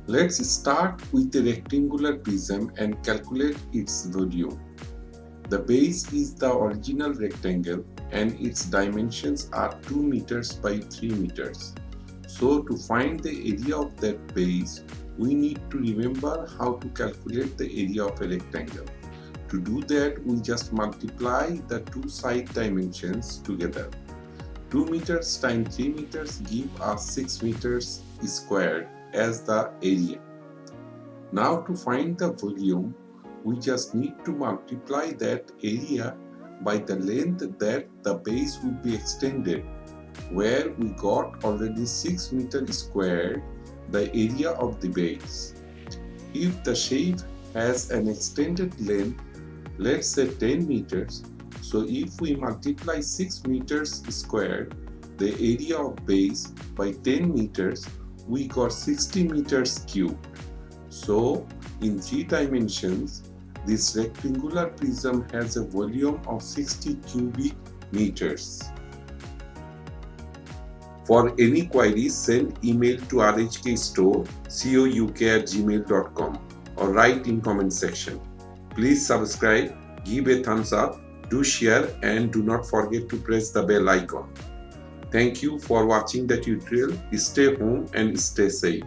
Let's start with a rectangular prism and calculate its volume. The base is the original rectangle and its dimensions are 2 meters by 3 meters. So to find the area of that base, we need to remember how to calculate the area of a rectangle. To do that, we just multiply the two side dimensions together. 2 meters times 3 meters give us 6 meters squared as the area. Now to find the volume, we just need to multiply that area by the length that the base would be extended, where we got already 6 meters squared, the area of the base. If the shape has an extended length, let's say 10 meters, so if we multiply 6 meters squared, the area of base by 10 meters, we got 60 meters cubed. So in 3 dimensions, this rectangular prism has a volume of 60 cubic meters. For any queries, send email to rhkstore@gmail.com or write in comment section. Please subscribe, give a thumbs up, do share, and do not forget to press the bell icon. Thank you for watching the tutorial. Stay home and stay safe.